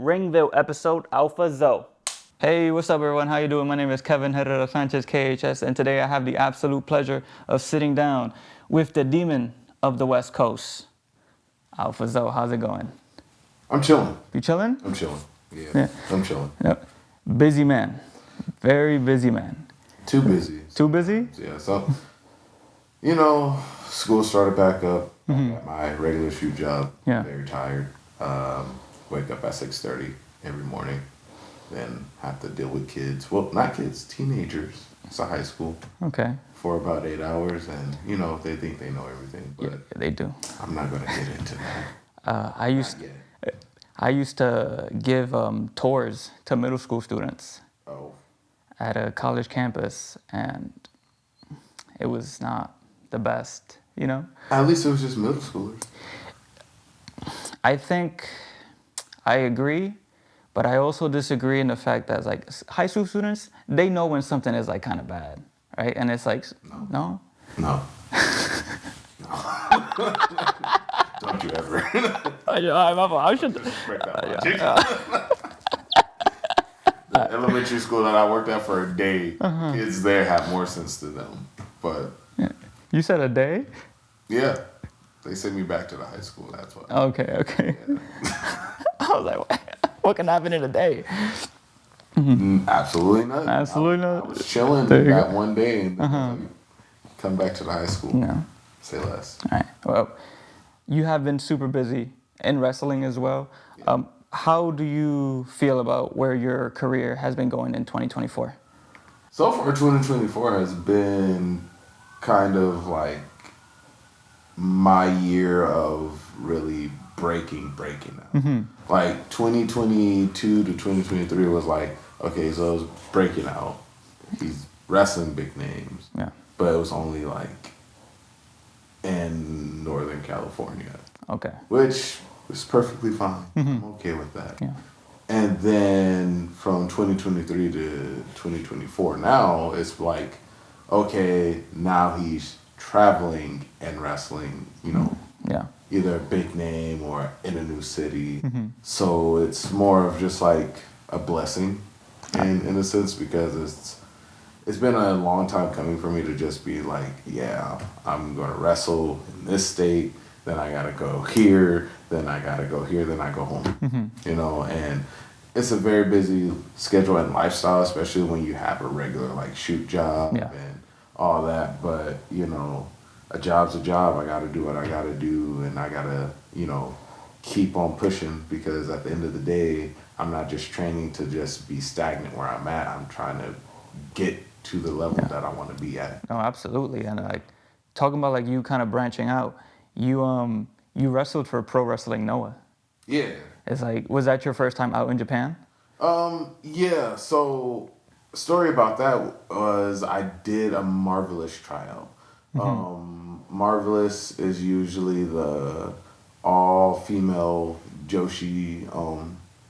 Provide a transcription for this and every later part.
RingVille episode Alpha Zo. Hey, what's up everyone? How you doing? My name is Kevin Herrera Sanchez, KHS, and today I have the absolute pleasure of sitting down with the demon of the West Coast, Alpha Zo. How's it going? I'm chilling. You chilling? I'm chilling. Yeah. I'm chilling. Yep. Busy man. Very busy man. Too busy. Too busy? Yeah, so, school started back up. I got my regular shoot job. Yeah. Very tired. Wake up at 6:30 every morning. Then have to deal with kids. Well, not kids, teenagers. It's a high school. Okay. For about 8 hours. And, they think they know everything. But Yeah, they do. I'm not going to get into that. I used to give tours to middle school students Oh. at a college campus, and it was not the best, At least it was just middle schoolers. I think I agree, but I also disagree in the fact that like high school students, they know when something is like kind of bad, right? And it's like, no? No. Don't you ever. I should. Break that logic. The elementary school that I worked at for a day, kids there have more sense than them. But You said a day? yeah, they sent me back to the high school. That's what. Okay. Yeah. I was like, what can happen in a day? Absolutely not. Absolutely I not. was chilling There you that go. one day and come back to the high school. No. Say less. All right. Well, you have been super busy in wrestling as well. How do you feel about where your career has been going in 2024? So far, 2024 has been kind of like my year of really breaking out. Like 2022 to 2023 was like, okay, so it was breaking out. He's wrestling big names. Yeah. But it was only like in Northern California, Okay. which is perfectly fine. I'm okay with that. Yeah. And then from 2023 to 2024, now it's like, okay, now he's traveling and wrestling, Yeah. either a big name or in a new city. So it's more of just like a blessing in a sense, because it's been a long time coming for me to just be like, yeah, I'm going to wrestle in this state, then I got to go here, then I got to go here, then I go home, and it's a very busy schedule and lifestyle, especially when you have a regular like shoot job and all that. But, a job's a job. I got to do what I got to do, and I got to, keep on pushing, because at the end of the day, I'm not just training to just be stagnant where I'm at. I'm trying to get to the level that I want to be at. No, absolutely. And like talking about like you kind of branching out, you wrestled for Pro Wrestling Noah. Yeah. It's like, was that your first time out in Japan? Yeah. So, story about that was I did a Marvelous tryout. Marvelous is usually the all-female Joshi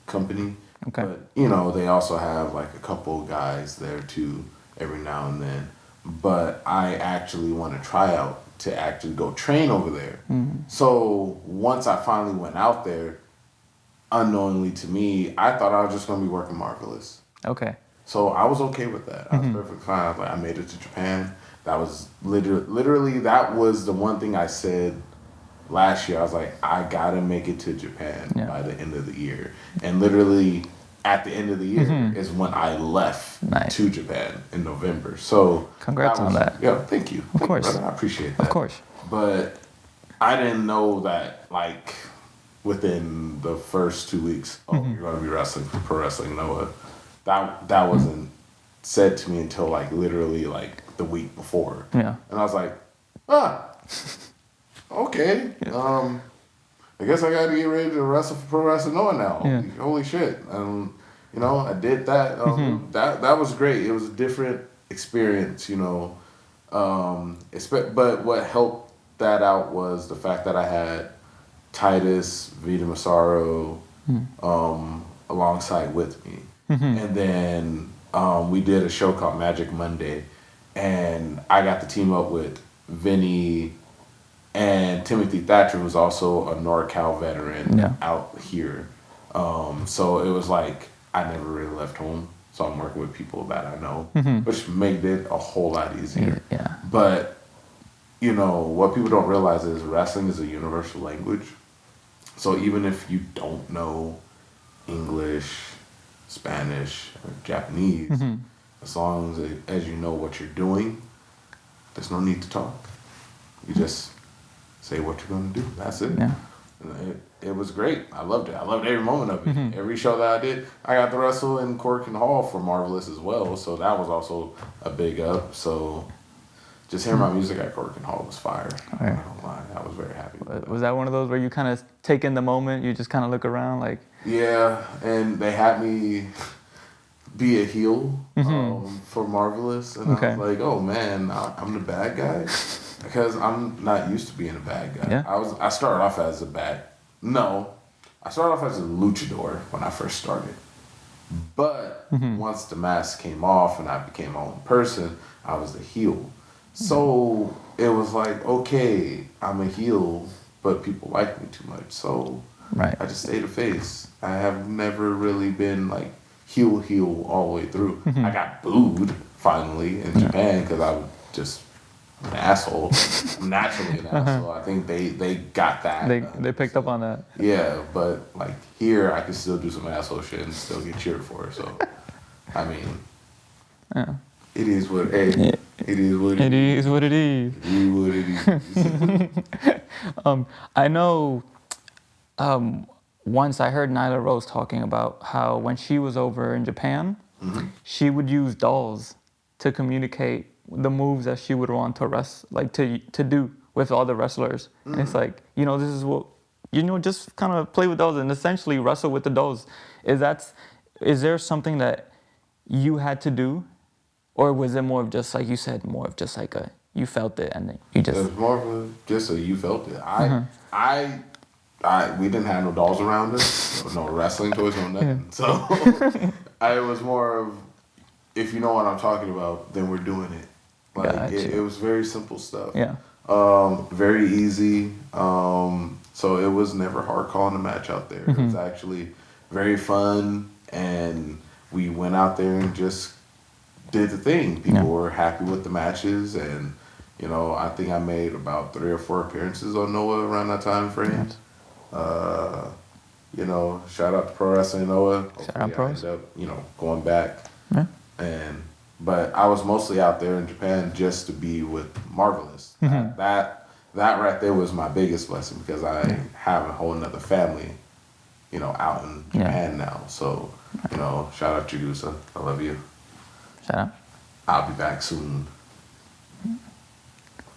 company. Okay. But, they also have like a couple guys there too every now and then. But I actually want to try out to actually go train over there. So once I finally went out there, unknowingly to me, I thought I was just going to be working Marvelous. Okay. So I was okay with that. I was perfectly fine. I was like, I made it to Japan. That was literally that was the one thing I said last year. I was like, I gotta make it to Japan by the end of the year. And literally at the end of the year is when I left to Japan in November. So congrats on that. Yeah, thank you. Of course. Brother. I appreciate that. Of course. But I didn't know that like within the first 2 weeks, you're gonna be wrestling for Pro Wrestling Noah. That wasn't said to me until like literally like the week before. Yeah. And I was like, okay. Yeah. I guess I gotta get ready to wrestle for Pro Wrestling Noah now. Yeah. Holy shit. I did that. That was great. It was a different experience, but what helped that out was the fact that I had Titus, Vita Massaro, alongside with me. And then we did a show called Magic Monday, and I got to team up with Vinny and Timothy Thatcher, who's also a NorCal veteran out here. So it was like I never really left home. So I'm working with people that I know, which made it a whole lot easier. Yeah. But, you know, what people don't realize is wrestling is a universal language. So even if you don't know English, Spanish, or Japanese, as long as you know what you're doing, there's no need to talk. You just say what you're going to do. That's it. Yeah. It was great. I loved it. I loved every moment of it. Every show that I did, I got to wrestle in Cork and Hall for Marvelous as well. So that was also a big up. So just hearing my music at Cork and Hall was fire. Right. I don't lie. I was very happy with that. Was that one of those where you kind of take in the moment, you just kind of look around like? Yeah, and they had me be a heel for Marvelous. And I was like, oh man, I'm the bad guy. Because I'm not used to being a bad guy. Yeah. I started off as I started off as a luchador when I first started. But once the mask came off and I became my own person, I was the heel. So it was like, okay, I'm a heel, but people like me too much. So I just stayed a face. I have never really been like heel all the way through. I got booed finally in Japan because I would just an asshole. I'm naturally an asshole. I think they got that. They picked up on that. Yeah, but like here, I can still do some asshole shit and still get cheered for. So, I mean, it is what it is. It is what it is. What it is. It is what it is. I know. Once I heard Nyla Rose talking about how when she was over in Japan, she would use dolls to communicate the moves that she would want to to do with all the wrestlers. And it's like, you know, this is what, you know, just kind of play with dolls and essentially wrestle with the dolls. Is there something that you had to do, or was it more of just like you said, more of just like you felt it and then you just? It was more of just a you felt it. We didn't have no dolls around us, no wrestling toys, no nothing. So it was more of, if you know what I'm talking about, then we're doing it. Like it was very simple stuff. Yeah. Very easy. So it was never hard calling a match out there. It was actually very fun, and we went out there and just did the thing. People were happy with the matches, and you know, I think I made about 3 or 4 appearances on Noah around that time frame. You know, shout out to Pro Wrestling Noah. Shout out Pros. I ended up, you know, going back. But I was mostly out there in Japan just to be with Marvelous. That right there was my biggest blessing, because I have a whole nother family, you know, out in Japan now. So, you know, shout out to Yusa. I love you. Shout out. I'll be back soon.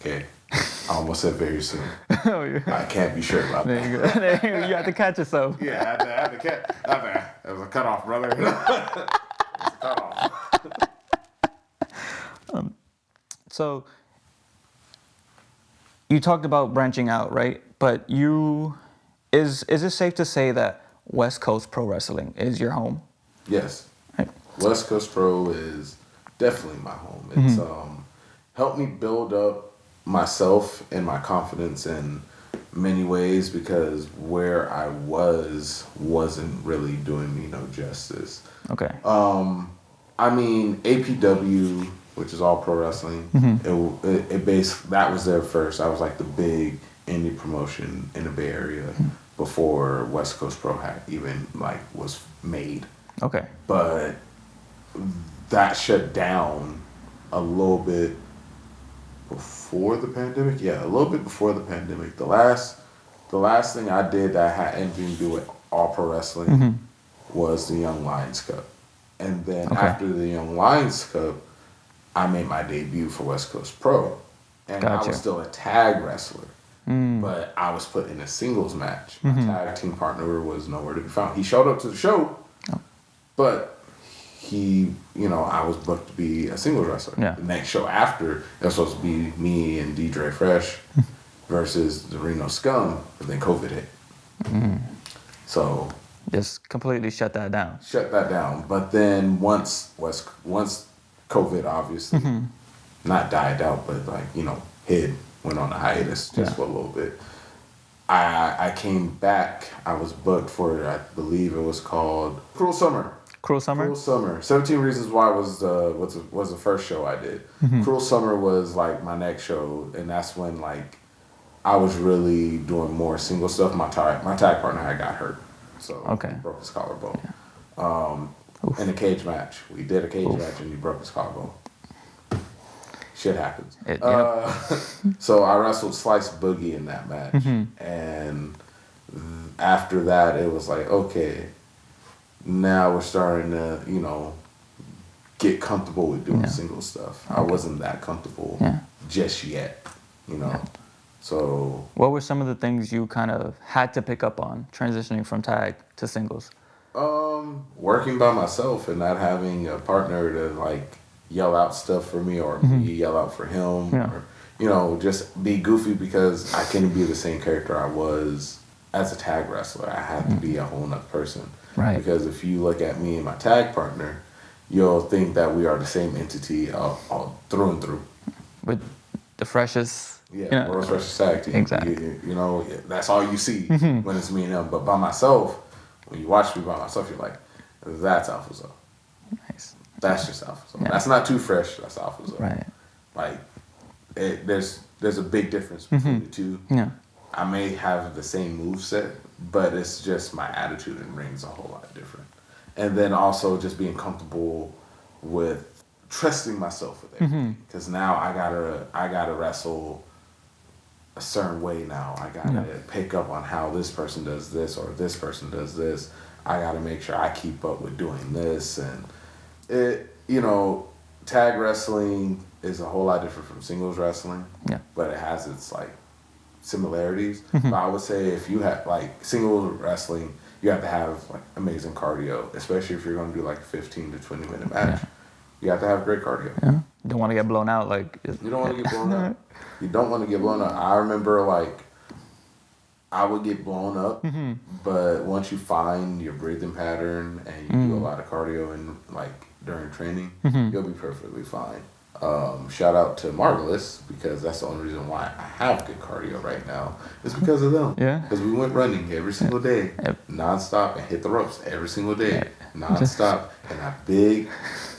Okay. I almost said very soon. Oh, yeah. I can't be sure about There that. you go. There you go. You have to catch yourself. Yeah, I had to catch. It was a cutoff, brother. It was a cutoff. So you talked about branching out, right? But is it safe to say that West Coast Pro Wrestling is your home? Yes. Right. West Coast Pro is definitely my home. It's helped me build up myself and my confidence in many ways, because where I wasn't really doing me no justice. Okay. I mean, APW, which is All Pro Wrestling, that was there first. That was like the big indie promotion in the Bay Area before West Coast Pro had even like was made. Okay. But that shut down a little bit before the pandemic. Yeah, a little bit before the pandemic. The last thing I did that had anything to do with All Pro Wrestling was the Young Lions Cup. And then after the Young Lions Cup, I made my debut for West Coast Pro. And I was still a tag wrestler. But I was put in a singles match. My tag team partner was nowhere to be found. He showed up to the show, but he, you know, I was booked to be a singles wrestler. Yeah. The next show after, it was supposed to be me and Deidre Fresh versus the Reno Scum, but then COVID hit. So just completely shut that down. But then once COVID obviously not died out, but like, you know, went on a hiatus just for a little bit. I came back. I was booked for, I believe it was called Cruel Summer. Cruel Summer? Cruel Summer. 17 Reasons Why was the first show I did. Cruel Summer was like my next show, and that's when like I was really doing more single stuff. My tag partner had got hurt, so he broke his collarbone. In a cage match, we did a cage match, and he broke his collarbone. Shit happens. So I wrestled Slice Boogie in that match, and after that, it was like, okay, now we're starting to, you know, get comfortable with doing single stuff. I wasn't that comfortable just yet, you know. So what were some of the things you kind of had to pick up on transitioning from tag to singles? Working by myself and not having a partner to like yell out stuff for me, or me yell out for him, or, you know, just be goofy, because I couldn't be the same character I was as a tag wrestler. I had to be a whole nother person. Right. Because if you look at me and my tag partner, you'll think that we are the same entity all through and through. With the freshest... Yeah, world's freshest tag team. Exactly. You know, that's all you see when it's me and him. But by myself, when you watch me by myself, you're like, that's Alpha Zone. Nice. That's just Alpha Zone. That's not too fresh. That's Alpha Zone. Right. Like, there's a big difference between the two. Yeah. I may have the same moveset, but it's just my attitude in ring's a whole lot different. And then also just being comfortable with trusting myself with everything. Because now I gotta wrestle a certain way now. I gotta pick up on how this person does this or this person does this. I gotta make sure I keep up with doing this. And it, you know, tag wrestling is a whole lot different from singles wrestling. Yeah. But it has its like similarities. But I would say if you have like singles wrestling, you have to have like amazing cardio, especially if you're gonna do like a 15 to 20 minute match. You have to have great cardio. Yeah. You don't want to get blown out. You don't want to get blown out. You don't want to get blown up. I remember like I would get blown up, but once you find your breathing pattern and you do a lot of cardio and like during training, you'll be perfectly fine. Shout out to Marvelous, because that's the only reason why I have good cardio right now. It's because of them. Yeah. Because we went running every single day, nonstop, and hit the ropes every single day, nonstop, in a big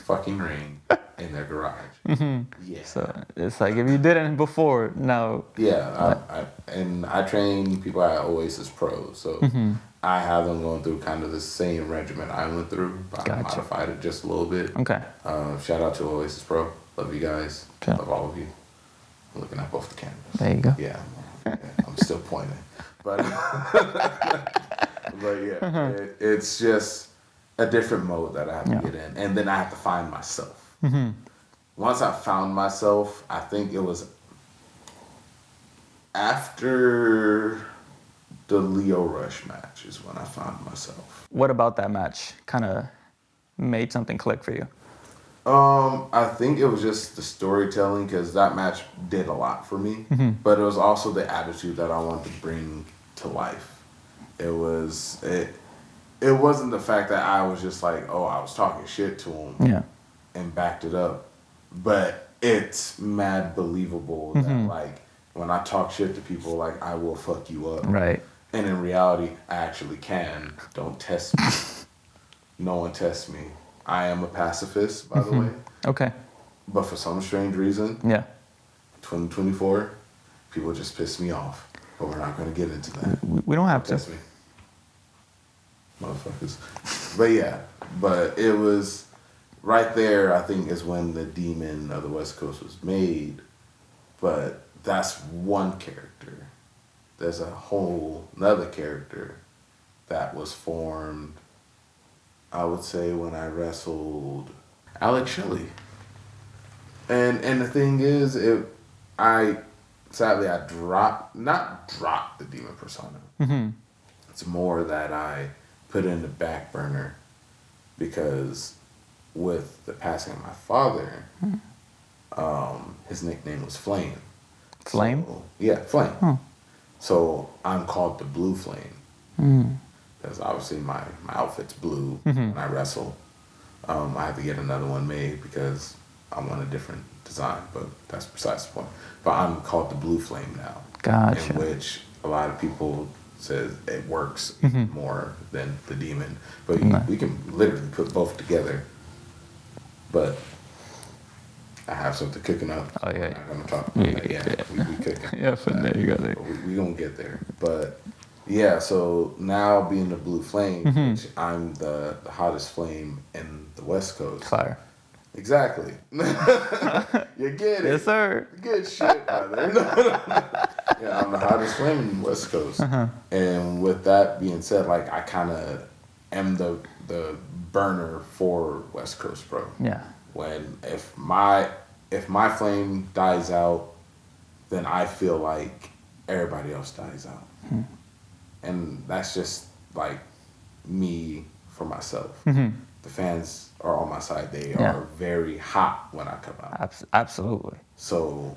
fucking ring in their garage. Yeah. So it's like if you didn't before, now. Yeah, I train people at Oasis Pro, so I have them going through kind of the same regimen I went through, but I modified it just a little bit. Okay. Shout out to Oasis Pro. Love you guys. Sure. Love all of you. I'm looking at both the cameras. There you go. Yeah. I'm still pointing. But yeah, it's just a different mode that I have to get in. And then I have to find myself. Once I found myself, I think it was after the Lio Rush match is when I found myself. What about that match kind of made something click for you? I think it was just the storytelling, because that match did a lot for me, but it was also the attitude that I wanted to bring to life. It wasn't the fact that I was just like, oh, I was talking shit to him and backed it up, but it's mad believable that like when I talk shit to people, like I will fuck you up. Right. And in reality, I actually can. Don't test me. No one tests me. I am a pacifist, by the way. Okay. But for some strange reason, 2024, people just piss me off. But we're not going to get into that. We don't have to. Test me. Motherfuckers. But yeah, but it was right there, I think, is when the Demon of the West Coast was made. But that's one character. There's a whole another character that was formed, I would say, when I wrestled Alex Shelly. And the thing is, sadly I not dropped the Demon persona. It's more that I put it in the back burner, because with the passing of my father, his nickname was Flame. Flame? So, yeah, Flame. Oh. So I'm called the Blue Flame. Because obviously my outfit's blue when I wrestle. I have to get another one made because I want a different design, but that's besides the point. But I'm called the Blue Flame now. Gotcha. In which a lot of people says it works more than the Demon, but we can literally put both together. But I have something cooking up. Oh yeah. I'm not gonna talk about that yet. We cooking. Yeah, from there you go there. We gonna get there. But yeah, so now being the Blue Flame, which I'm the hottest flame in the West Coast. Fire. Exactly. You get it. Yes, sir. Good shit, brother. Yeah, I'm the hottest flame in the West Coast. And with that being said, like I kind of am the burner for West Coast Pro. Yeah. When if my flame dies out, then I feel like everybody else dies out. And that's just like me for myself. The fans are on my side. They are very hot when I come out. Absolutely. So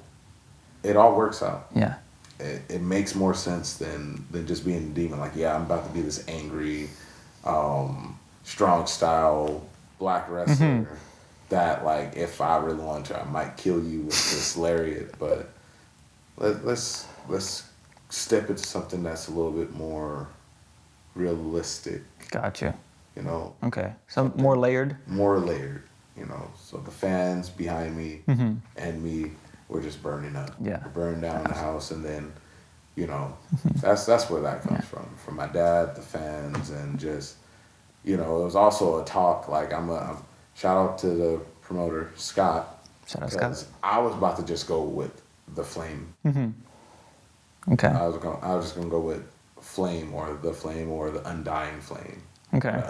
it all works out. Yeah. It makes more sense than just being a Demon. Like, yeah, I'm about to be this angry, strong style black wrestler that, like, if I really want to, I might kill you with this lariat. But let's step into something that's a little bit more realistic. Gotcha. You know. Okay. So more layered. More layered. You know. So the fans behind me and me. We're just burning up. Yeah. We're burning down the house, and then, you know, that's where that comes from my dad, the fans, and just, you know, it was also a talk. Like I'm shout out to the promoter Scott. Shout out Scott. I was about to just go with the Flame. Okay. I was just gonna go with Flame or the Undying Flame. Okay.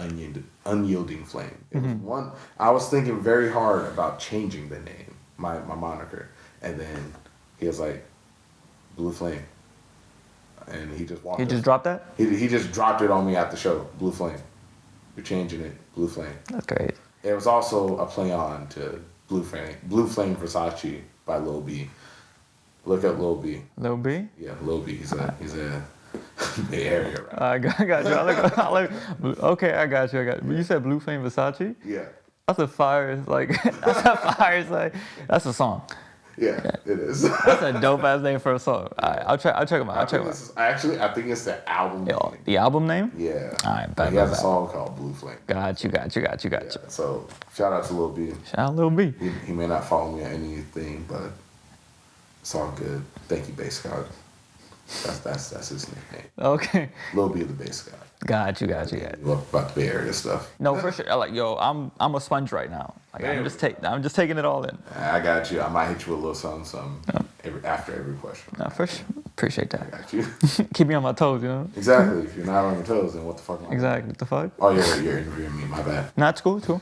Unyielding Flame. It was one. I was thinking very hard about changing the name, my moniker. And then he was like, Blue Flame. And he just walked He just dropped that? He just dropped it on me at the show. Blue Flame. You're changing it. Blue Flame. That's great. It was also a play on to Blue Flame Versace by Lil B. Look up Lil B. Lil B? Yeah, Lil B. He's a Bay Area rapper. I got you. Okay, I got you. You said Blue Flame Versace? Yeah. That's a fire, that's a song. Yeah, it is. That's a dope ass name for a song. I'll check them out. I think it's the album name. The album name? Yeah. All right, he has a song called Blue Flame. Got you. Yeah, so shout out to Lil B. Shout out Lil B. He may not follow me on anything, but it's all good. Thank you, Bass God. That's his nickname. Okay. Lil B, the Bass God. Got you. Love about the Bay Area stuff. No, for sure. Like, I'm a sponge right now. Like, I'm just taking it all in. I got you. I might hit you with a little something after every question. No, for sure. Appreciate that. I got you. Keep me on my toes, you know? Exactly. If you're not on your toes, then what the fuck am I Exactly. What the fuck? Oh, you're interviewing me. My bad. Nah, it's cool, too.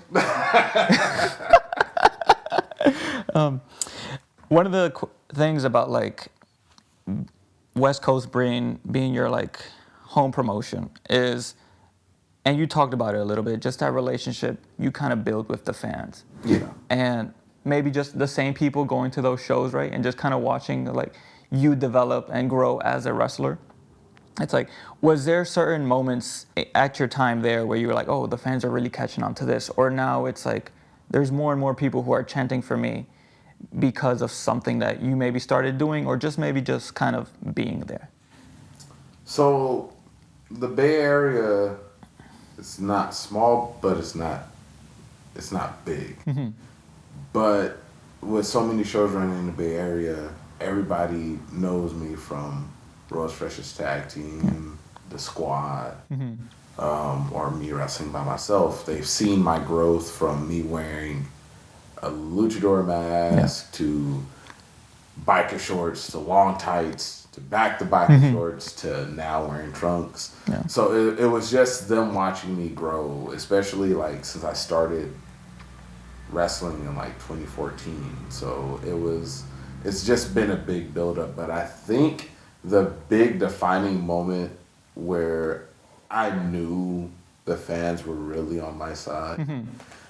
One of the things about, like, West Coast being your, like, home promotion is, and you talked about it a little bit, just that relationship you kind of build with the fans. Yeah. And maybe just the same people going to those shows, right? And just kind of watching, like, you develop and grow as a wrestler. It's like, was there certain moments at your time there where you were like, oh, the fans are really catching on to this? Or now it's like, there's more and more people who are chanting for me because of something that you maybe started doing or just maybe just kind of being there? So the Bay Area, it's not small, but it's not big. But with so many shows running in the Bay Area, everybody knows me from Roy's Freshest Tag Team, the Squad, or me wrestling by myself. They've seen my growth from me wearing a luchador mask to biker shorts to long tights to back to biker shorts to now wearing trunks. Yeah. So it was just them watching me grow, especially like since I started wrestling in like 2014. So it's just been a big buildup. But I think the big defining moment where I knew the fans were really on my side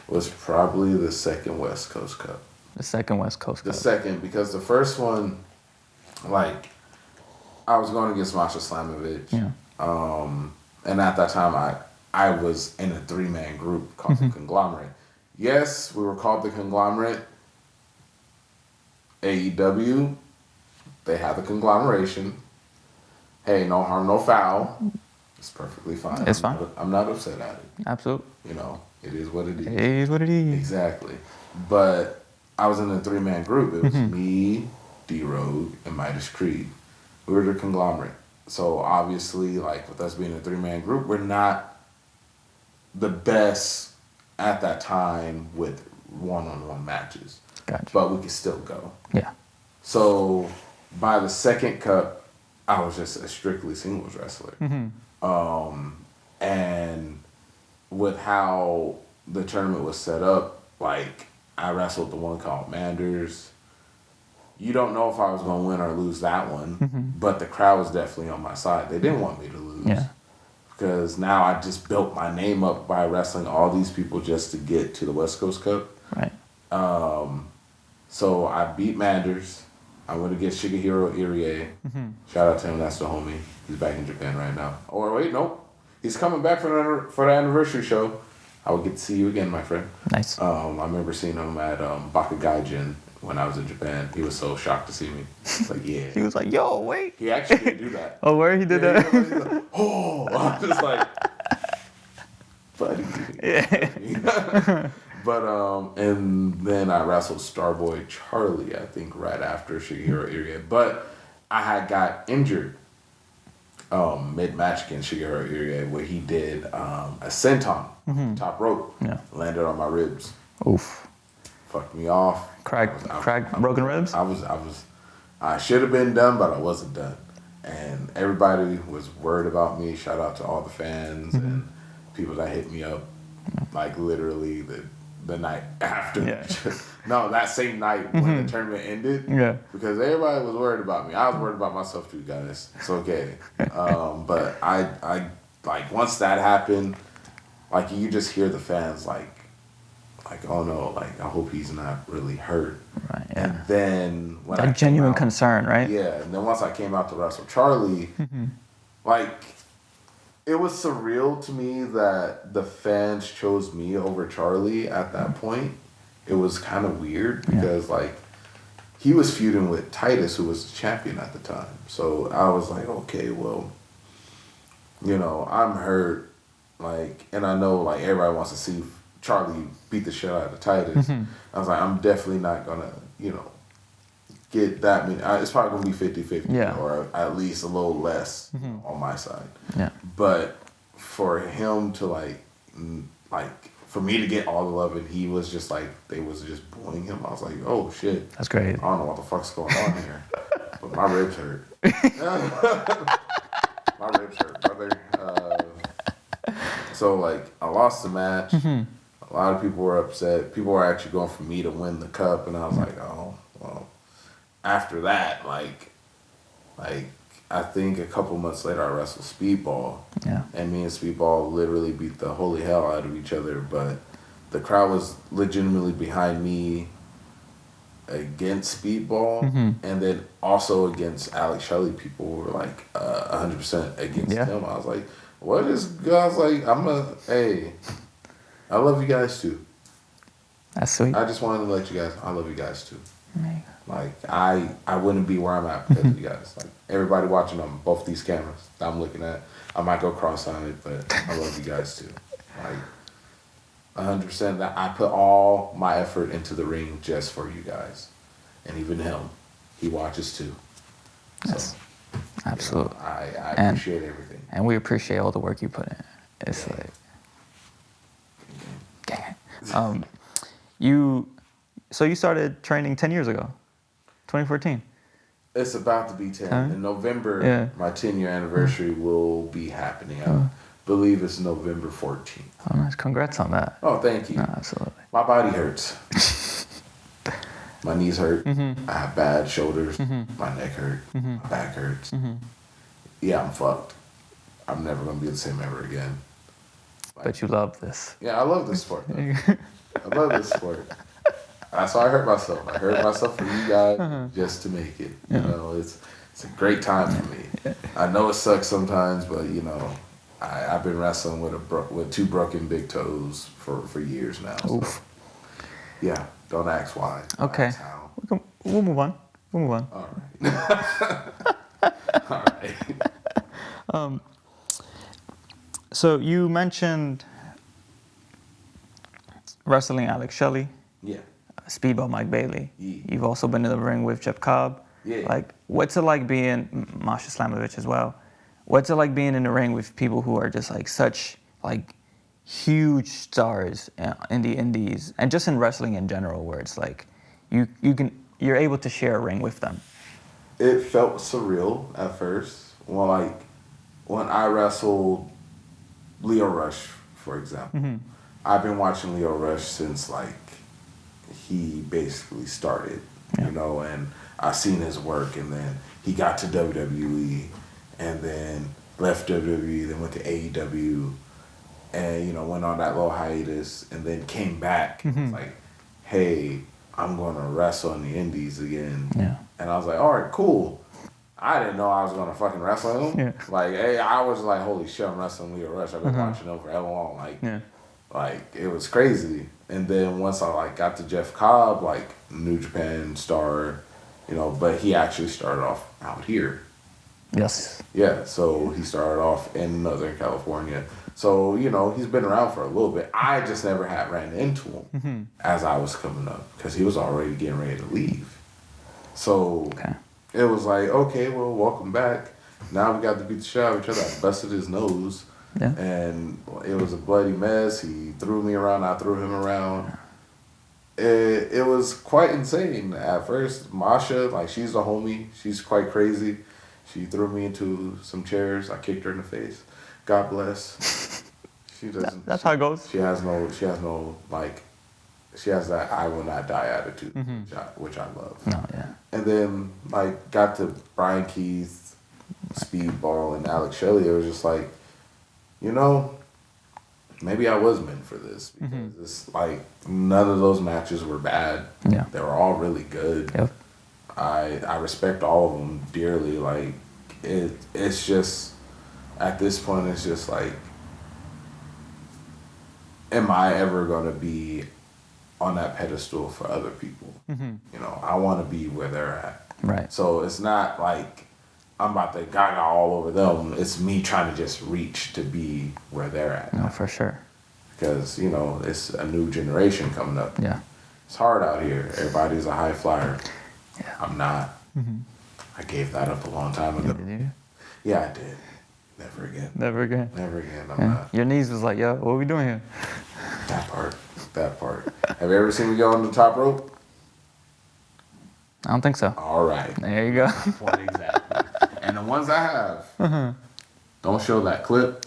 was probably the second West Coast Cup. The second West Coast Cup. The second, because the first one, like, I was going against Masha Slamovich. Yeah. And at that time, I was in a 3-man group called the Conglomerate. Yes, we were called the Conglomerate. AEW, they have the conglomeration. hey, no harm, no foul. It's perfectly fine. It's fine. I'm not upset at it. Absolutely. You know, it is what it is. It is what it is. Exactly. But I was in a 3-man group. It was me, D-Rogue, and Midas Creed. We were the conglomerate. So obviously, like with us being a 3-man group, we're not the best at that time with one-on-one matches. Gotcha. But we could still go. Yeah. So by the second cup, I was just a strictly singles wrestler. And with how the tournament was set up, like I wrestled the one called Manders. You don't know if I was going to win or lose that one, but the crowd was definitely on my side. They didn't want me to lose. Yeah. Because now I just built my name up by wrestling all these people just to get to the West Coast Cup. Right. So I beat Manders. I went against Shigehiro Irie. Shout out to him. That's the homie. He's back in Japan right now. Or wait, nope. He's coming back for the anniversary show. I will get to see you again, my friend. Nice. I remember seeing him at Bakugaijin when I was in Japan. He was so shocked to see me. It's like, yeah. He was like, yo, wait. He actually did do that. Oh, where he did that? He was like, oh, I'm just like, buddy. Yeah. But, and then I wrestled Starboy Charlie, I think, right after Shigehiro Irie. But I had got injured mid-match against Shigehiro Irie where he did a senton, top rope, landed on my ribs. Oof. Fucked me off. Broken ribs? I should have been done, but I wasn't done. And everybody was worried about me. Shout out to all the fans and people that hit me up, like literally the night after. Yeah. No, that same night when the tournament ended. Yeah. Because everybody was worried about me. I was worried about myself too, guys. It's okay. But I like once that happened, like you just hear the fans like, oh no, like I hope he's not really hurt. Right. Yeah. And then when that genuine concern, right? Yeah. And then once I came out to wrestle Charlie, like it was surreal to me that the fans chose me over Charlie at that point. It was kind of weird because like he was feuding with Titus, who was the champion at the time. So I was like, okay, well, you know, I'm hurt, like, and I know like everybody wants to see Charlie beat the shit out of Titus. I was like, I'm definitely not gonna, you know, get that many. It's probably gonna be 50-50 or at least a little less on my side. Yeah. But for him to like for me to get all the love and he was just like they was just booing him. I was like, oh shit. That's great. I don't know what the fuck's going on here, but my ribs hurt. My ribs hurt, brother. So like I lost the match. A lot of people were upset. People were actually going for me to win the cup, and I was like, oh, well. After that, like I think a couple months later, I wrestled Speedball. Yeah. And me and Speedball literally beat the holy hell out of each other, but the crowd was legitimately behind me against Speedball, and then also against Alex Shelly. People were like 100% against him. I was like, what is, I was like, hey, I love you guys too. That's sweet. I just wanted to let you guys, I love you guys too. Like, I wouldn't be where I'm at because of you guys. Like, everybody watching on both these cameras that I'm looking at, I might go cross-eyed, but I love you guys too. Like, 100% that I put all my effort into the ring just for you guys. And even him, he watches too. Yes. So, absolutely. You know, I appreciate everything. And we appreciate all the work you put in. It's like, gang. So you started training 10 years ago, 2014. It's about to be 10. In November, my 10-year anniversary will be happening. I believe it's November 14th. Oh, nice. Congrats on that. Oh, thank you. No, absolutely. My body hurts. My knees hurt. I have bad shoulders. My neck hurt. My back hurts. Yeah, I'm fucked. I'm never going to be the same ever again. Like, but you love this. Yeah, I love this sport, though. I love this sport. That's why I hurt myself. I hurt myself for you guys just to make it. You know, it's a great time for me. I know it sucks sometimes, but, you know, I've been wrestling with 2 broken big toes for years now. So, yeah, don't ask why. Okay. Ask how. We'll move on. All right. All right. So you mentioned wrestling Alex Shelly, Yeah. Speedball Mike Bailey. Yeah. You've also been in the ring with Jeff Cobb. Yeah. Like, what's it like being Masha Slamovich as well? What's it like being in the ring with people who are just like such like huge stars in the indies and just in wrestling in general, where it's like you're able to share a ring with them? It felt surreal at first. When I wrestled Lio Rush, for example. Mm-hmm. I've been watching Lio Rush since like he basically started, Yeah. and I've seen his work, and then he got to WWE, and then left WWE, then went to AEW, and went on that little hiatus, and then came back. And was like, hey, I'm going to wrestle in the Indies again. Yeah. And I was like, all right, cool. I didn't know I was going to fucking wrestle him. Yeah. Like, hey, I was like, holy shit, I'm wrestling Lio Rush. I've been watching him forever long. Like, it was crazy. And then once I like got to Jeff Cobb, like New Japan star, but he actually started off out here. Yes. Yeah, so he started off in Northern California. So, he's been around for a little bit. I just never had ran into him as I was coming up because he was already getting ready to leave. So it was like, okay, well, welcome back. Now we got to beat the shit out of each other. I busted his nose. Yeah. And it was a bloody mess. He threw me around. I threw him around. It was quite insane at first. Masha, like, she's a homie. She's quite crazy. She threw me into some chairs. I kicked her in the face. God bless. She doesn't. That's how it goes. She has that I will not die attitude, which I love. No, yeah. And then, like, got to Brian Keith, Speedball, and Alex Shelly. It was just like, maybe I was meant for this because it's like none of those matches were bad. Yeah. They were all really good. Yep. I respect all of them dearly. Like it's just at this point it's just like, am I ever gonna be on that pedestal for other people? I want to be where they're at. Right. So it's not like I'm about to gaga all over them. It's me trying to just reach to be where they're at. No, for sure. Because, it's a new generation coming up. Yeah. It's hard out here. Everybody's a high flyer. Yeah. I'm not. I gave that up a long time ago. Did you? Yeah, I did. Never again. Never again. Never again. I'm Yeah. not. Your niece was like, yo, what are we doing here? That part. Have you ever seen me go on the top rope? I don't think so. All right. There you go. Point exactly. And the ones I have, don't show that clip.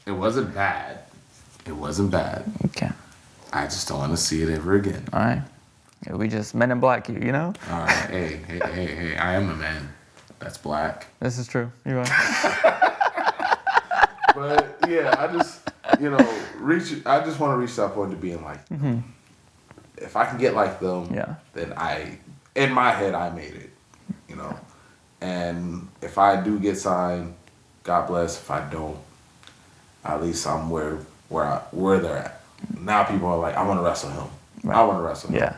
It wasn't bad. Okay. I just don't want to see it ever again. All right. Yeah, we just Men in Black you, All right. Hey. I am a man. That's black. This is true. You are. But yeah, I just, I just want to reach that point to being like, if I can get like them, then in my head, I made it, And if I do get signed, God bless. If I don't, at least I'm where they're at. Now people are like, I want to wrestle him. Right. I want to wrestle him. Yeah.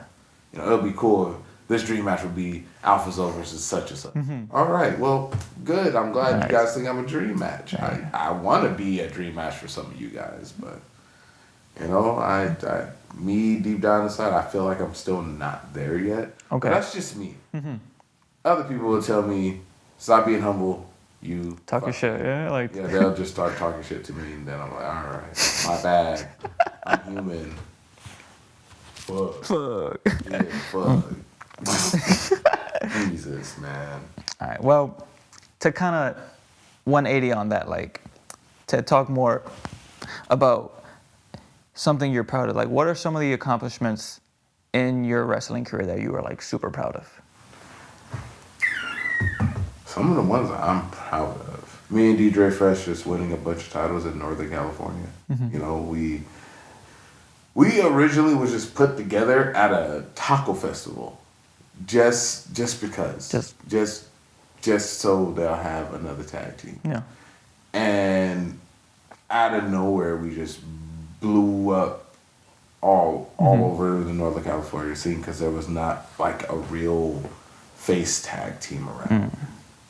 It'll be cool. This dream match would be Alpha Zo versus such and such. All right, well, good. I'm glad you guys think I'm a dream match. Right. I want to be a dream match for some of you guys, but me deep down inside, I feel like I'm still not there yet. Okay. But that's just me. Other people will tell me, stop being humble. You Talk your shit, yeah? Like. Yeah, they'll just start talking shit to me, and then I'm like, all right, my bad. I'm human. Fuck. Yeah, fuck. Jesus, man. All right. Well, to kind of 180 on that, like, to talk more about something you're proud of. Like, what are some of the accomplishments in your wrestling career that you are like super proud of? Some of the ones that I'm proud of. Me and DJ Fresh just winning a bunch of titles in Northern California. We originally was just put together at a taco festival, just because, just so they'll have another tag team. Yeah. And out of nowhere, we just blew up all over the Northern California scene because there was not like a real face tag team around,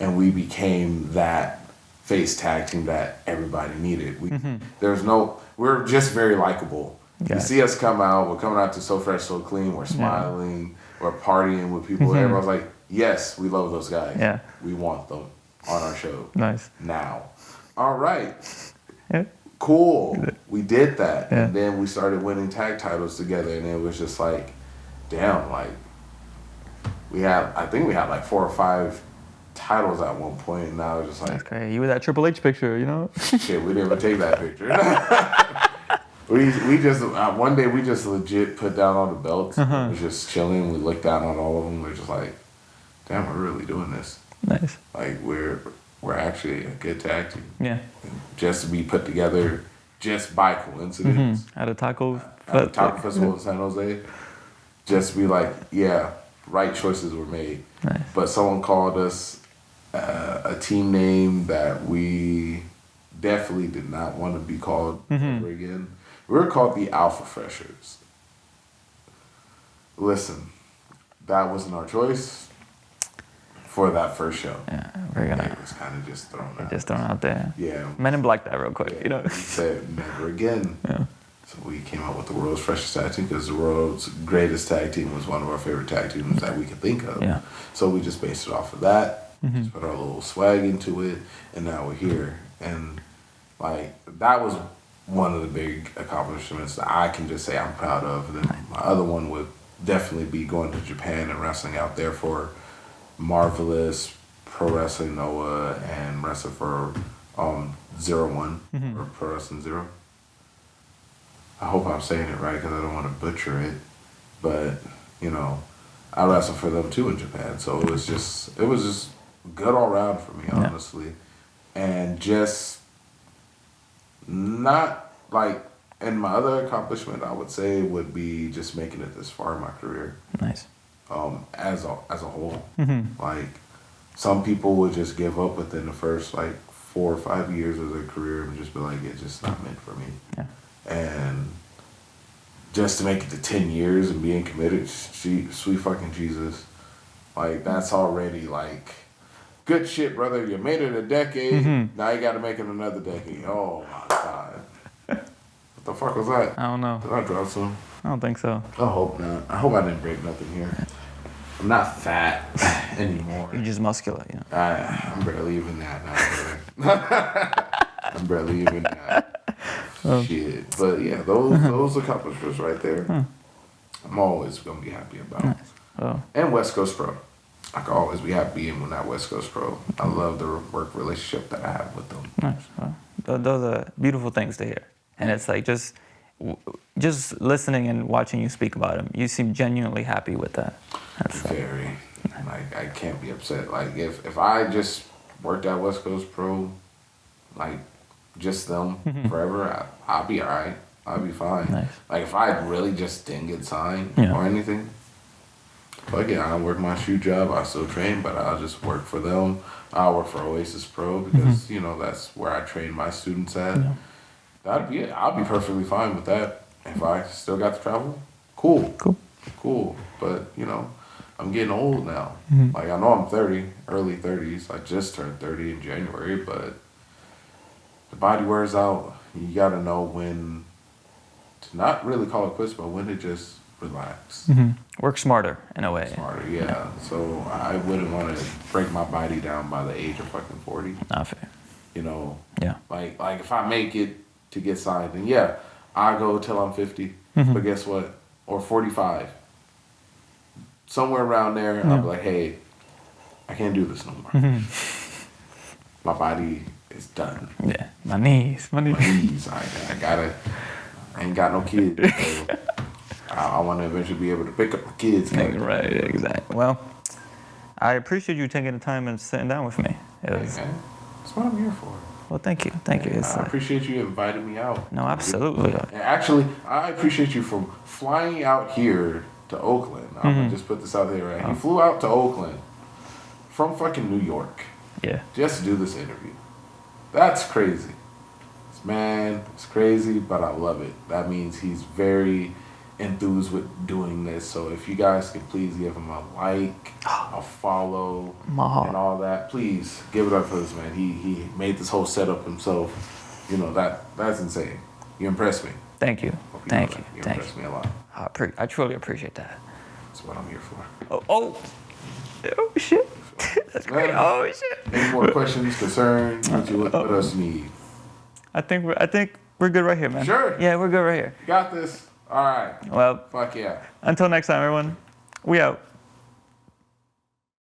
and we became that face tag team that everybody needed. We're just very likable. You see us come out, we're coming out to So Fresh, So Clean, we're smiling, we're partying with people. Everyone's like, yes, we love those guys. Yeah. We want them on our show. Nice. Now. All right. Yeah. Cool. We did that. Yeah. And then we started winning tag titles together, and it was just like, damn, like, I think we had like 4 or 5 titles at one point, and now it's just like, That's crazy. You were that Triple H picture, you know? shit, we didn't even take that picture. we just one day we just legit put down all the belts. We was just chilling. We looked down on all of them. We're just like, damn, we're really doing this. Nice. Like we're actually a good tag team. Yeah. Just to be put together just by coincidence At a taco festival in San Jose. Just to be like, yeah, right choices were made. Nice. But someone called us a team name that we definitely did not want to be called ever again. We were called the Alpha Freshers. Listen, that wasn't our choice for that first show. Yeah, we're gonna. It was kind of just thrown out. Just thrown out there. Yeah. Men in Black that real quick, Yeah, you know. We said never again. Yeah. So we came out with the world's freshest tag team because the world's greatest tag team was one of our favorite tag teams that we could think of. Yeah. So we just based it off of that, just put our little swag into it, and now we're here. And like that was one of the big accomplishments that I can just say I'm proud of. And then my other one would definitely be going to Japan and wrestling out there for Marvelous, Pro Wrestling Noah, and wrestling for 01 or Pro Wrestling Zero. I hope I'm saying it right because I don't want to butcher it, but you know, I wrestled for them too in Japan, so it was just good all around for me, honestly, and just not like. And my other accomplishment, I would say, would be just making it this far in my career. Nice. As a whole, like some people would just give up within the first like 4 or 5 years of their career and just be like, it's just not meant for me. Yeah. And just to make it to 10 years and being committed, sweet fucking Jesus, like that's already like good shit, brother. You made it a decade. Now you got to make it another decade. Oh my God. What the fuck was that? I don't know. Did I drop some? I don't think so. I hope not. I hope I didn't break nothing here. I'm not fat anymore. You're just muscular, you know. I'm barely even that now, brother. I'm barely even that. Shit. But yeah, those accomplishments right there, I'm always going to be happy about. Nice. Oh. And West Coast Pro. I can always be happy being that West Coast Pro. I love the work relationship that I have with them. Nice. Well, those are beautiful things to hear. And it's like just listening and watching you speak about them, you seem genuinely happy with that. That's very. Like, I can't be upset. Like, if I just worked at West Coast Pro, like, just them forever, I'll be all right. I'll be fine. Nice. Like, if I really just didn't get signed or anything, fuck it, I'll work my shoe job. I'll still train, but I'll just work for them. I'll work for Oasis Pro because, you know, that's where I train my students at. Yeah. That'd be it. I'll be perfectly fine with that. If I still got to travel, cool. But, you know, I'm getting old now. Like, I know I'm 30, early 30s. I just turned 30 in January, but the body wears out. You got to know when to not really call it quits, but when to just relax. Work smarter, in a way. Smarter, yeah. So I wouldn't want to break my body down by the age of fucking 40. Not fair. You know? Yeah. Like if I make it to get signed, then yeah, I go till I'm 50. But guess what? Or 45. Somewhere around there, I'll be like, hey, I can't do this no more. My body is done. Yeah, my knees. I ain't got no kids. So I want to eventually be able to pick up my kids. Right, exactly. Well, I appreciate you taking the time and sitting down with me. That's what I'm here for. Well, thank you. I appreciate you inviting me out. No, absolutely. And actually, I appreciate you for flying out here to Oakland. I'm going to just put this out there, right? He flew out to Oakland from fucking New York. Yeah. Just to do this interview. That's crazy. It's crazy, but I love it. That means he's very enthused with doing this. So if you guys could please give him a like, a follow, and all that, please give it up for this man. He made this whole setup himself. You know, that's insane. You impressed me. Thank you. Thank you. You impressed me a lot. I truly appreciate that. That's what I'm here for. Oh shit. That's great. Oh shit. Any more questions, concerns? What else you need? I think we're good right here, man. Sure. Yeah, we're good right here. Got this. All right. Well, fuck yeah. Until next time, everyone. We out.